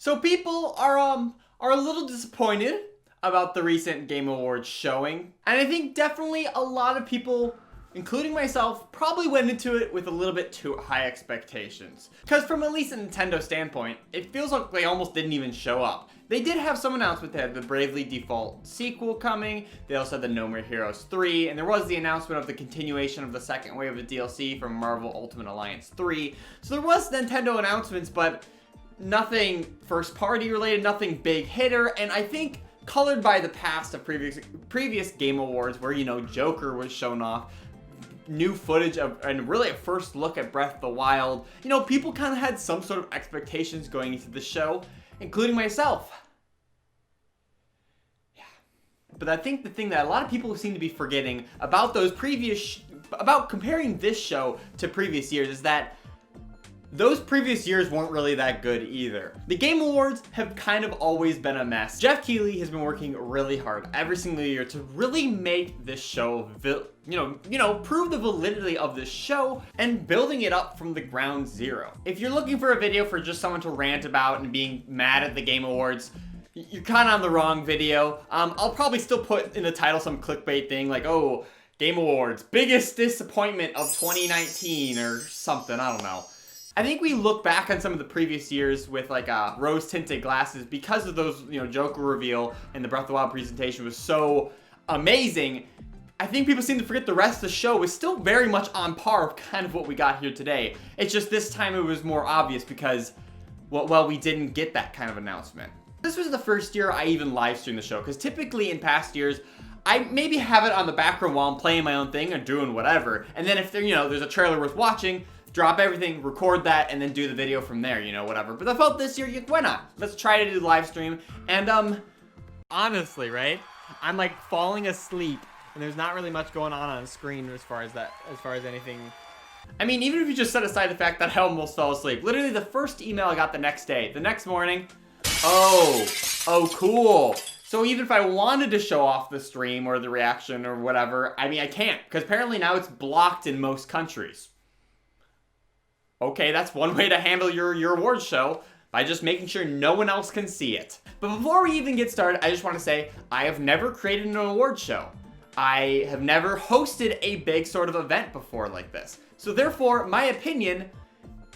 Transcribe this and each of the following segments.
So people are a little disappointed about the recent Game Awards showing. And I think definitely a lot of people, including myself, probably went into it with a little bit too high expectations. Because from at least a Nintendo standpoint, it feels like they almost didn't even show up. They did have some announcement. They had the Bravely Default sequel coming. They also had the No More Heroes 3. And there was the announcement of the continuation of the second wave of DLC from Marvel Ultimate Alliance 3. So there was Nintendo announcements, but nothing first party related, nothing big hitter. And I think colored by the past of previous Game Awards where, you know, Joker was shown off, new footage of, and really a first look at Breath of the Wild, you know, people kind of had some sort of expectations going into the show, including myself. Yeah. But I think the thing that a lot of people seem to be forgetting about those about comparing this show to previous years is that those previous years weren't really that good either. The Game Awards have kind of always been a mess. Jeff Keighley has been working really hard every single year to really make this show, prove the validity of this show and building it up from the ground zero. If you're looking for a video for just someone to rant about and being mad at the Game Awards, you're kind of on the wrong video. I'll probably still put in the title some clickbait thing like, oh, Game Awards, biggest disappointment of 2019 or something, I don't know. I think we look back on some of the previous years with like rose-tinted glasses because of those, Joker reveal and the Breath of the Wild presentation was so amazing. I think people seem to forget the rest of the show was still very much on par with kind of what we got here today. It's just this time it was more obvious because, well, we didn't get that kind of announcement. This was the first year I even live streamed the show because typically in past years, I maybe have it on the background while I'm playing my own thing or doing whatever. And then if there's a trailer worth watching, drop everything, record that, and then do the video from there, whatever. But I felt this year, why not? Let's try to do the live stream. And, honestly, right? I'm like falling asleep, and there's not really much going on the screen as far as anything. I mean, even if you just set aside the fact that I almost fell asleep, literally the first email I got the next day, the next morning, oh, cool. So even if I wanted to show off the stream or the reaction or whatever, I mean, I can't, because apparently now it's blocked in most countries. Okay, that's one way to handle your awards show, by just making sure no one else can see it. But before we even get started, I just want to say, I have never created an awards show. I have never hosted a big sort of event before like this. So therefore, my opinion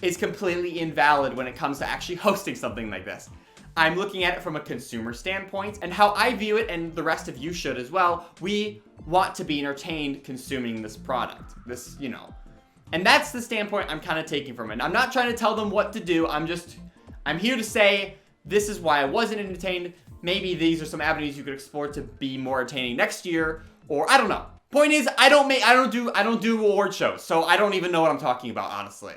is completely invalid when it comes to actually hosting something like this. I'm looking at it from a consumer standpoint, and how I view it, and the rest of you should as well, we want to be entertained consuming this product. And that's the standpoint I'm kind of taking from it. I'm not trying to tell them what to do. I'm here to say this is why I wasn't entertained. Maybe these are some avenues you could explore to be more entertaining next year, or I don't know. Point is, I don't do award shows, so I don't even know what I'm talking about, honestly.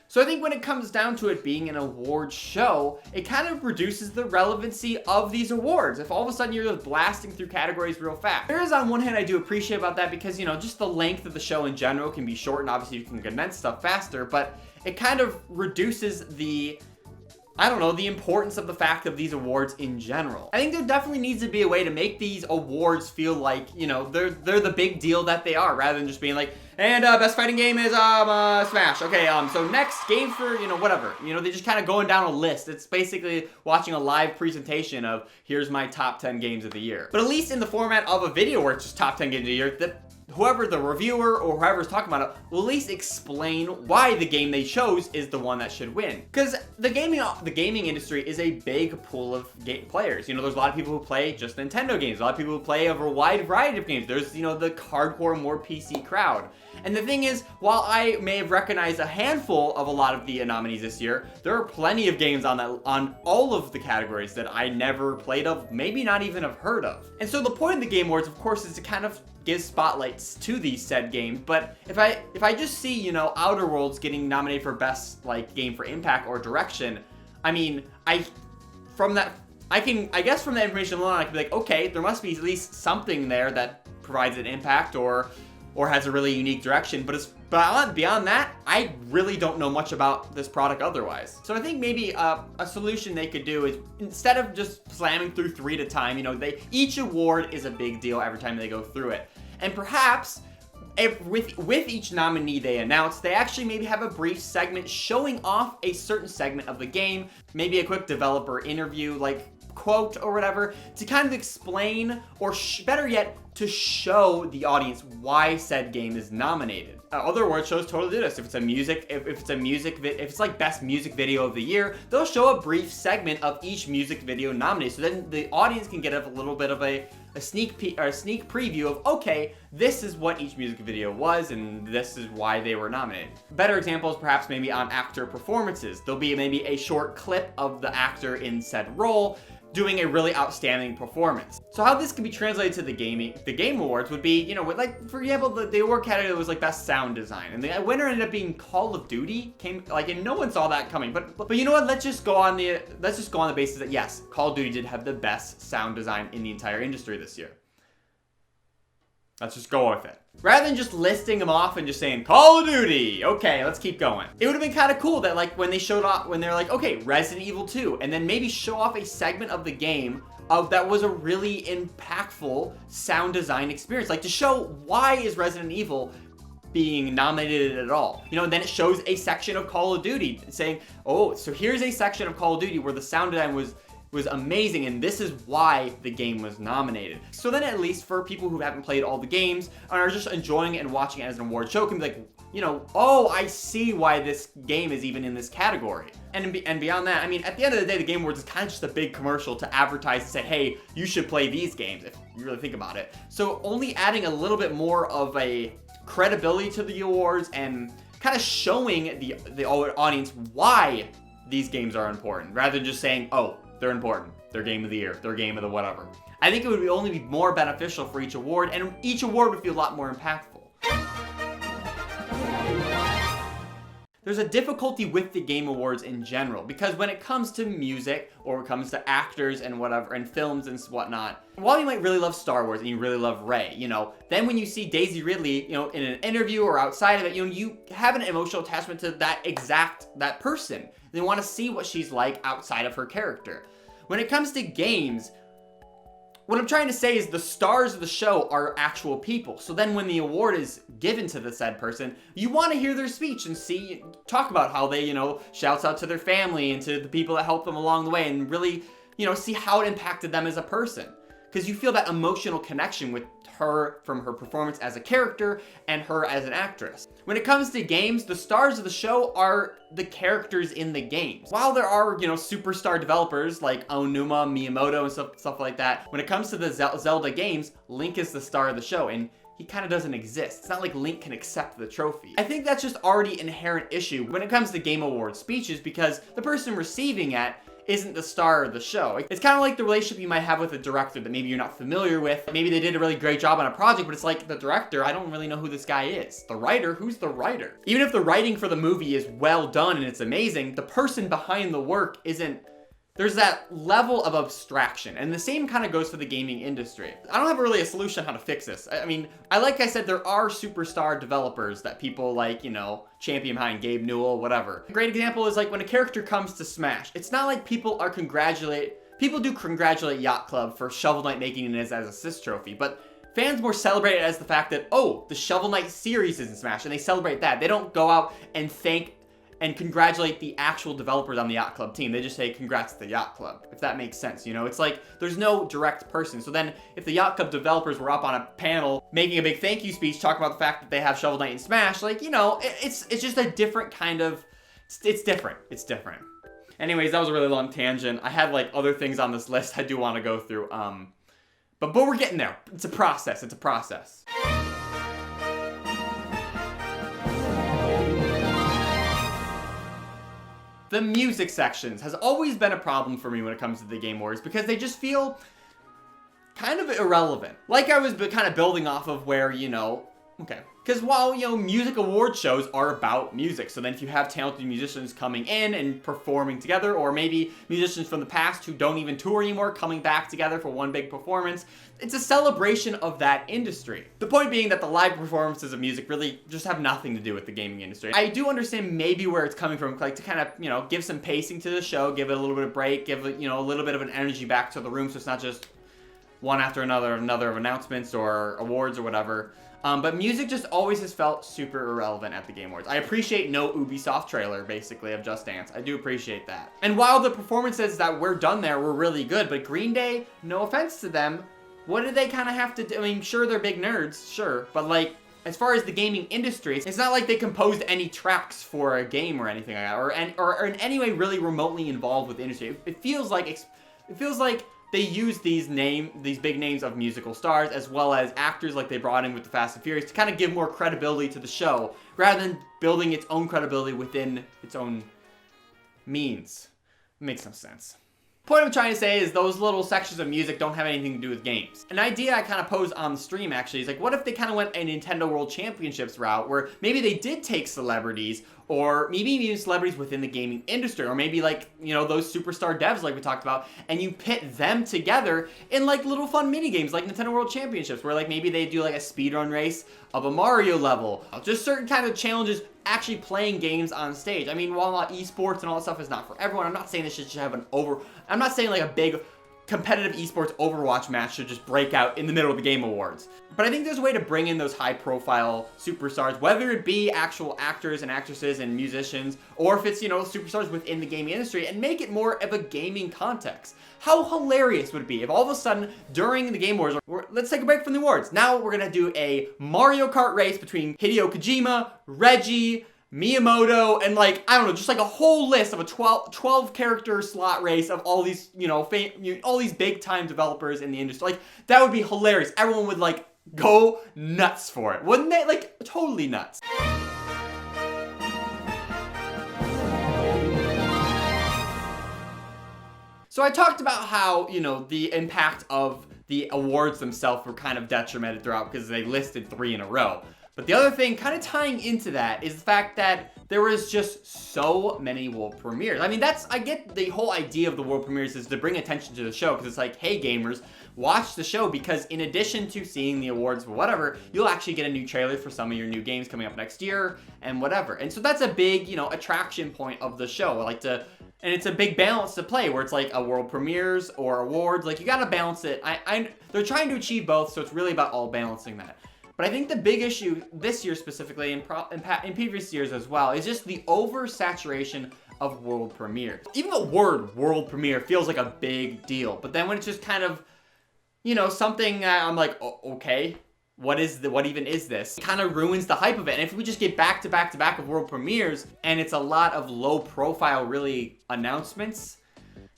So I think when it comes down to it being an award show, it kind of reduces the relevancy of these awards. If all of a sudden you're just blasting through categories real fast. There is on one hand I do appreciate about that because, just the length of the show in general can be short and obviously you can condense stuff faster, but it kind of reduces the importance of the fact of these awards in general. I think there definitely needs to be a way to make these awards feel like, they're the big deal that they are, rather than just being like, and best fighting game is Smash. Okay, so next game for, whatever. They just kind of going down a list. It's basically watching a live presentation of here's my top 10 games of the year. But at least in the format of a video where it's just top 10 games of the year, that whoever the reviewer or whoever's talking about it will at least explain why the game they chose is the one that should win. Because the gaming industry is a big pool of players. There's a lot of people who play just Nintendo games. A lot of people who play a wide variety of games. There's, the hardcore, more PC crowd. And the thing is, while I may have recognized a handful of a lot of the nominees this year, there are plenty of games on all of the categories that I never played of, maybe not even have heard of. And so the point of the Game Awards, of course, is to kind of give spotlights to these said games. But if I just see, Outer Worlds getting nominated for best game for impact or direction, I mean, I guess from that information alone, I can be like, okay, there must be at least something there that provides an impact or has a really unique direction. But beyond that, I really don't know much about this product otherwise. So I think maybe a solution they could do is, instead of just slamming through 3 at a time, each award is a big deal every time they go through it. And perhaps with each nominee they announce, they actually maybe have a brief segment showing off a certain segment of the game, maybe a quick developer interview, like quote or whatever, to kind of explain, or better yet, to show the audience why said game is nominated. Other award shows totally do this. If it's like best music video of the year, they'll show a brief segment of each music video nominated, so then the audience can get a little bit of a sneak preview of, okay, this is what each music video was, and this is why they were nominated. Better examples perhaps maybe on actor performances. There'll be maybe a short clip of the actor in said role doing a really outstanding performance. So how this can be translated to the Game Awards would be, you know, with like, for example, the award category was like best sound design, and the winner ended up being Call of Duty. And no one saw that coming. But you know what? Let's just go on the basis that yes, Call of Duty did have the best sound design in the entire industry this year. Let's just go with it. Rather than just listing them off and just saying, Call of Duty, okay, let's keep going. It would have been kind of cool that like when they're like, okay, Resident Evil 2, and then maybe show off a segment of the game that was a really impactful sound design experience. Like to show why is Resident Evil being nominated at all. You know, and then it shows a section of Call of Duty saying, oh, so here's a section of Call of Duty where the sound design was amazing, and this is why the game was nominated. So then at least for people who haven't played all the games and are just enjoying it and watching it as an award show can be like, you know, oh, I see why this game is even in this category. And beyond that, I mean, at the end of the day, the Game Awards is kind of just a big commercial to advertise and say, hey, you should play these games, if you really think about it. So only adding a little bit more of a credibility to the awards and kind of showing the audience why these games are important, rather than just saying, oh, they're important, they're game of the year, they're game of the whatever. I think it would only be more beneficial for each award, and each award would feel a lot more impactful. There's a difficulty with the Game Awards in general, because when it comes to music, or it comes to actors and whatever, and films and whatnot, while you might really love Star Wars and you really love Rey, you know, then when you see Daisy Ridley, you know, in an interview or outside of it, you know, you have an emotional attachment to that person. They want to see what she's like outside of her character. When it comes to games, what I'm trying to say is the stars of the show are actual people. So then when the award is given to the said person, you want to hear their speech and talk about how they, you know, shouts out to their family and to the people that helped them along the way, and really, you know, see how it impacted them as a person. Because you feel that emotional connection with her from her performance as a character and her as an actress. When it comes to games, the stars of the show are the characters in the games. While there are, you know, superstar developers like Onuma, Miyamoto, and stuff like that, when it comes to the Zelda games, Link is the star of the show, and he kind of doesn't exist. It's not like Link can accept the trophy. I think that's just already an inherent issue when it comes to Game Awards speeches, because the person receiving it isn't the star of the show. It's kind of like the relationship you might have with a director that maybe you're not familiar with. Maybe they did a really great job on a project, but it's like, the director, I don't really know who this guy is. The writer, who's the writer? Even if the writing for the movie is well done and it's amazing, the person behind the work isn't. There's that level of abstraction, and the same kind of goes for the gaming industry. I don't have really a solution on how to fix this. I mean, like I said, there are superstar developers that people like, you know, champion behind, Gabe Newell, whatever. A great example is like when a character comes to Smash. It's not like people do congratulate Yacht Club for Shovel Knight making it as assist trophy, but fans more celebrate it as the fact that, oh, the Shovel Knight series is in Smash, and they celebrate that. They don't go out and thank and congratulate the actual developers on the Yacht Club team. They just say congrats to the Yacht Club, if that makes sense, you know? It's like, there's no direct person. So then, if the Yacht Club developers were up on a panel making a big thank you speech talking about the fact that they have Shovel Knight and Smash, like, you know, it's just a different kind of, it's different. Anyways, that was a really long tangent. I had like other things on this list I do want to go through, but we're getting there. It's a process. The music sections has always been a problem for me when it comes to the Game Awards, because they just feel kind of irrelevant. Like I was kind of building off of where, you know, okay. Because while, you know, music award shows are about music, so then if you have talented musicians coming in and performing together, or maybe musicians from the past who don't even tour anymore coming back together for one big performance, it's a celebration of that industry. The point being that the live performances of music really just have nothing to do with the gaming industry. I do understand maybe where it's coming from, like to kind of, you know, give some pacing to the show, give it a little bit of break, give it, you know, a little bit of an energy back to the room, so it's not just one after another of announcements or awards or whatever. But music just always has felt super irrelevant at the Game Awards. I appreciate no Ubisoft trailer, basically, of Just Dance. I do appreciate that. And while the performances that were done there were really good, but Green Day, no offense to them, what did they kind of have to do? I mean, sure, they're big nerds, sure, but like, as far as the gaming industry, it's not like they composed any tracks for a game or anything like that, or in any way really remotely involved with the industry. It feels like they use these big names of musical stars as well as actors like they brought in with the Fast and Furious to kind of give more credibility to the show rather than building its own credibility within its own means. Makes no sense. Point I'm trying to say is those little sections of music don't have anything to do with games. An idea I kind of posed on the stream actually is like, what if they kind of went a Nintendo World Championships route where maybe they did take celebrities or maybe even celebrities within the gaming industry, or maybe like, you know, those superstar devs like we talked about, and you pit them together in like little fun mini games like Nintendo World Championships where like maybe they do like a speedrun race of a Mario level. Just certain kind of challenges actually playing games on stage. I mean, while esports and all that stuff is not for everyone, I'm not saying this should have I'm not saying like a big competitive esports Overwatch match should just break out in the middle of the Game Awards. But I think there's a way to bring in those high-profile superstars, whether it be actual actors and actresses and musicians, or if it's, you know, superstars within the gaming industry, and make it more of a gaming context. How hilarious would it be if all of a sudden, during the Game Awards, let's take a break from the awards. Now we're gonna do a Mario Kart race between Hideo Kojima, Reggie, Miyamoto, and like, I don't know, just like a whole list of a 12 character slot race of all these, you know, all these big time developers in the industry. Like, that would be hilarious. Everyone would like go nuts for it. Wouldn't they? Like, totally nuts. So I talked about how, you know, the impact of the awards themselves were kind of detrimented throughout because they listed 3 in a row. But the other thing kind of tying into that is the fact that there was just so many world premieres. I mean, I get the whole idea of the world premieres is to bring attention to the show because it's like, hey gamers, watch the show because in addition to seeing the awards or whatever, you'll actually get a new trailer for some of your new games coming up next year and whatever. And so that's a big, you know, attraction point of the show. And it's a big balance to play where it's like a world premieres or awards. Like, you gotta balance it. They're trying to achieve both, so it's really about all balancing that. But I think the big issue this year specifically, and in previous years as well, is just the oversaturation of world premieres. Even the word world premiere feels like a big deal, but then when it's just kind of, you know, something I'm like, oh, okay, what even is this? It kind of ruins the hype of it. And if we just get back to back to back of world premieres, and it's a lot of low profile, really, announcements,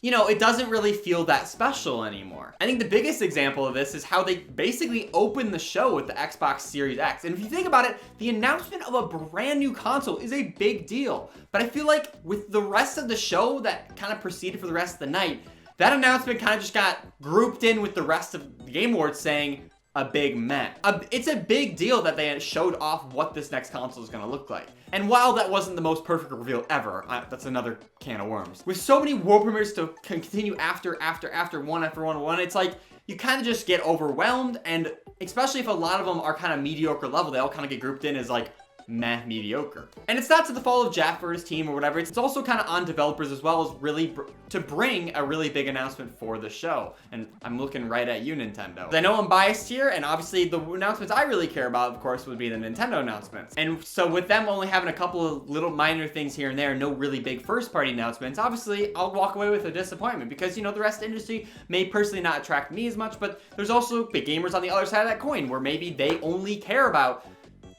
you know, it doesn't really feel that special anymore. I think the biggest example of this is how they basically opened the show with the Xbox Series X. And if you think about it, the announcement of a brand new console is a big deal. But I feel like with the rest of the show that kind of proceeded for the rest of the night, that announcement kind of just got grouped in with the rest of the Game Awards saying a big meh. It's a big deal that they showed off what this next console is going to look like. And while that wasn't the most perfect reveal ever, that's another can of worms. With so many world premieres to continue after one, it's like you kind of just get overwhelmed, and especially if a lot of them are kind of mediocre level, they all kind of get grouped in as like meh, mediocre. And it's not to the fault of Jeff or his team or whatever, it's also kind of on developers as well as really to bring a really big announcement for the show. And I'm looking right at you, Nintendo. I know I'm biased here, and obviously the announcements I really care about, of course, would be the Nintendo announcements. And so with them only having a couple of little minor things here and there, no really big first-party announcements, obviously I'll walk away with a disappointment because, you know, the rest of the industry may personally not attract me as much, but there's also big gamers on the other side of that coin where maybe they only care about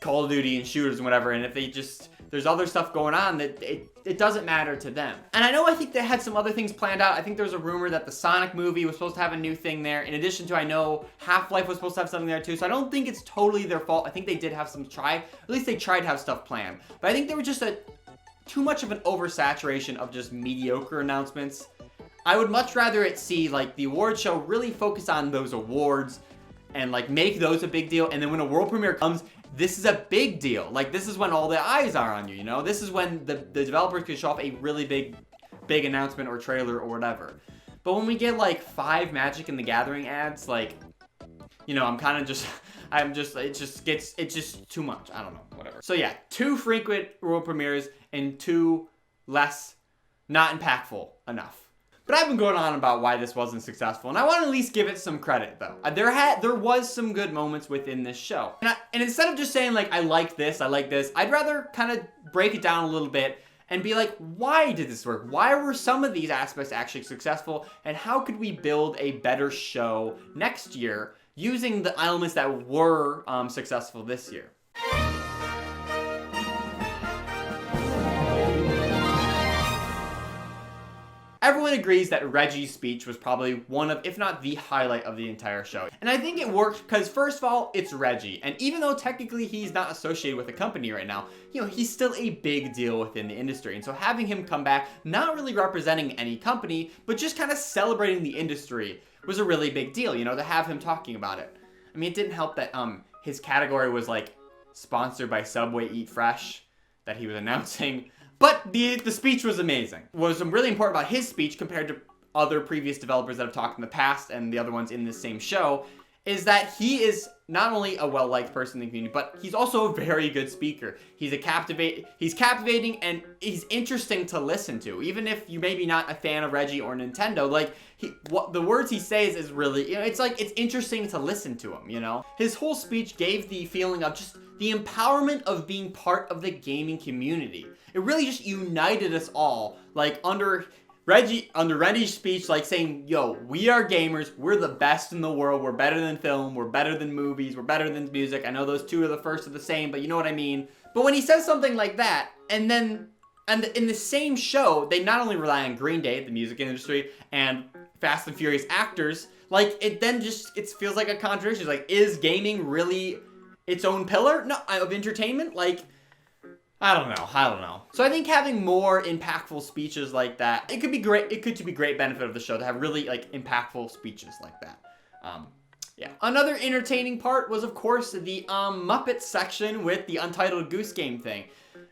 Call of Duty and shooters and whatever, and if there's other stuff going on that it doesn't matter to them. And I think they had some other things planned out. I think there was a rumor that the Sonic movie was supposed to have a new thing there. In addition to, I know Half-Life was supposed to have something there too, so I don't think it's totally their fault. I think they did have at least they tried to have stuff planned. But I think there was just too much of an oversaturation of just mediocre announcements. I would much rather it see like the award show really focus on those awards and like make those a big deal, and then when a world premiere comes, this is a big deal. Like, this is when all the eyes are on you, you know? This is when the developers can show off a really big announcement or trailer or whatever. But when we get like 5 Magic in the Gathering ads, like, you know, it's just too much. I don't know, whatever. So yeah, 2 frequent world premieres and 2 less, not impactful enough. But I've been going on about why this wasn't successful, and I want to at least give it some credit, though. There was some good moments within this show. And instead of just saying, like, I like this, I'd rather kind of break it down a little bit and be like, why did this work? Why were some of these aspects actually successful? And how could we build a better show next year using the elements that were successful this year? Everyone agrees that Reggie's speech was probably one of, if not the highlight of the entire show. And I think it worked because, first of all, it's Reggie. And even though technically he's not associated with the company right now, you know, he's still a big deal within the industry. And so having him come back, not really representing any company, but just kind of celebrating the industry was a really big deal, you know, to have him talking about it. I mean, it didn't help that his category was like sponsored by Subway Eat Fresh that he was announcing. But the speech was amazing. What was really important about his speech compared to other previous developers that have talked in the past and the other ones in this same show is that he is not only a well-liked person in the community, but he's also a very good speaker. He's captivating and he's interesting to listen to. Even if you maybe not a fan of Reggie or Nintendo, like what the words he says is really, you know, it's like it's interesting to listen to him, you know? His whole speech gave the feeling of just the empowerment of being part of the gaming community. It really just united us all, like under Reggie's speech, like saying, yo, we are gamers, we're the best in the world, we're better than film, we're better than movies, we're better than music. I know those two are the first of the same, but you know what I mean. But when he says something like that, and in the same show, they not only rely on Green Day, the music industry, and Fast and Furious actors, like it then just, it feels like a contradiction. It's like, is gaming really its own pillar of entertainment? Like, I don't know. So I think having more impactful speeches like that, it could be great. It could be great benefit of the show to have really like impactful speeches like that. Yeah. Another entertaining part was, of course, the Muppets section with the Untitled Goose Game thing.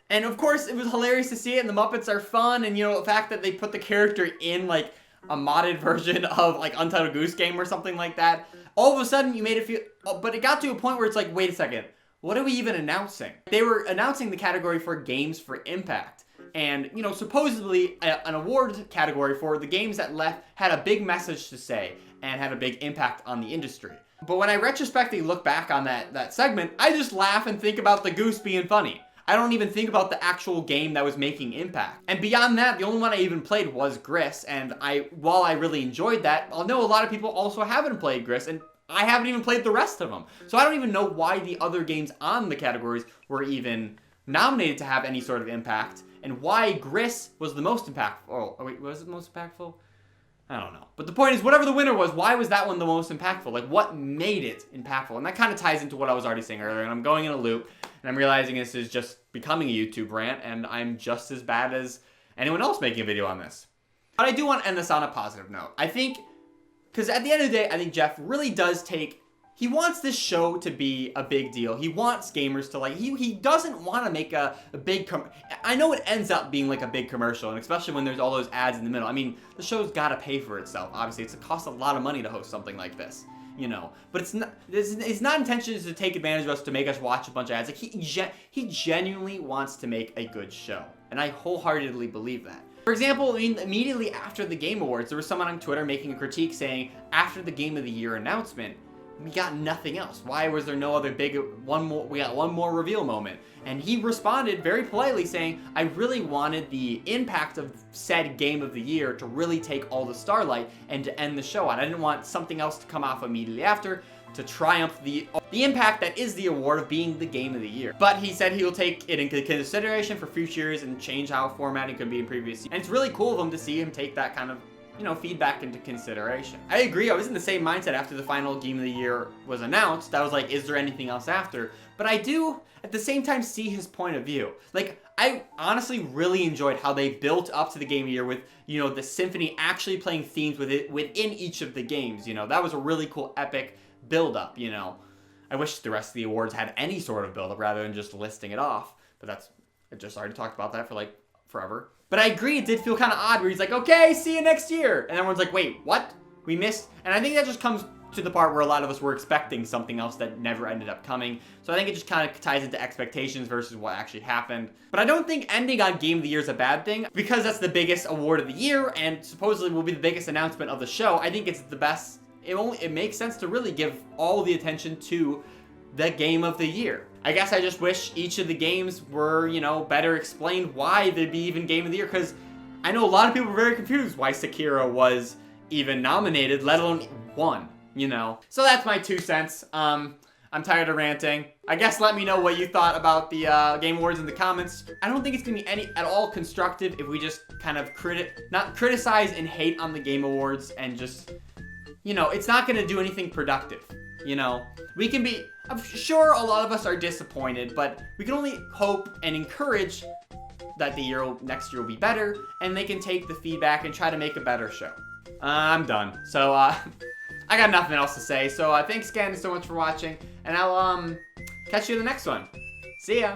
And of course, it was hilarious to see it, and the Muppets are fun, and you know, the fact that they put the character in like a modded version of like Untitled Goose Game or something like that. All of a sudden, you made it feel, but it got to a point where it's like, wait a second. What are we even announcing? They were announcing the category for Games for Impact. And, you know, supposedly an award category for the games that had a big message to say and had a big impact on the industry. But when I retrospectively look back on that segment, I just laugh and think about the goose being funny. I don't even think about the actual game that was making impact. And beyond that, the only one I even played was Gris. And while I really enjoyed that, I know a lot of people also haven't played Gris, and I haven't even played the rest of them. So I don't even know why the other games on the categories were even nominated to have any sort of impact, and why Gris was the most impactful. Oh, wait, was it the most impactful? I don't know. But the point is, whatever the winner was, why was that one the most impactful? Like, what made it impactful? And that kind of ties into what I was already saying earlier, and I'm going in a loop, and I'm realizing this is just becoming a YouTube rant, and I'm just as bad as anyone else making a video on this. But I do want to end this on a positive note. I think, because at the end of the day, I think Jeff really does he wants this show to be a big deal. He wants gamers to like, he doesn't want to make a big, I know it ends up being like a big commercial, and especially when there's all those ads in the middle. I mean, the show's got to pay for itself. Obviously, it costs a lot of money to host something like this, you know. But it's not intention to take advantage of us to make us watch a bunch of ads. Like he genuinely wants to make a good show, and I wholeheartedly believe that. For example, I mean, immediately after the Game Awards, there was someone on Twitter making a critique saying, after the Game of the Year announcement, we got nothing else. Why was there no other we got one more reveal moment? And he responded very politely saying, I really wanted the impact of said Game of the Year to really take all the starlight and to end the show on. I didn't want something else to come off immediately after to triumph the impact that is the award of being the Game of the Year. But he said he will take it into consideration for future years and change how formatting could be in previous years. And it's really cool of him to see him take that kind of, you know, feedback into consideration. I agree, I was in the same mindset after the final Game of the Year was announced. I was like, is there anything else after? But I do, at the same time, see his point of view. Like, I honestly really enjoyed how they built up to the Game of the Year with, you know, the symphony actually playing themes within each of the games, you know. That was a really cool, epic build-up, you know. I wish the rest of the awards had any sort of build-up rather than just listing it off. But I just already talked about that for, like, forever. But I agree, it did feel kind of odd where he's like, okay, see you next year. And everyone's like, wait, what? We missed? And I think that just comes to the part where a lot of us were expecting something else that never ended up coming. So I think it just kind of ties into expectations versus what actually happened. But I don't think ending on Game of the Year is a bad thing, because that's the biggest award of the year and supposedly will be the biggest announcement of the show. I think it's the best. It makes sense to really give all the attention to the Game of the Year. I guess I just wish each of the games were, you know, better explained why they'd be even Game of the Year, because I know a lot of people were very confused why Sekiro was even nominated, let alone won, you know. So that's my 2 cents. I'm tired of ranting. I guess let me know what you thought about the Game Awards in the comments. I don't think it's gonna be at all constructive if we just kind of not criticize and hate on the Game Awards and just, you know, it's not gonna do anything productive, you know. We can be, I'm sure a lot of us are disappointed, but we can only hope and encourage that next year will be better, and they can take the feedback and try to make a better show. I'm done. So, I got nothing else to say. So, thanks again so much for watching, and I'll, catch you in the next one. See ya!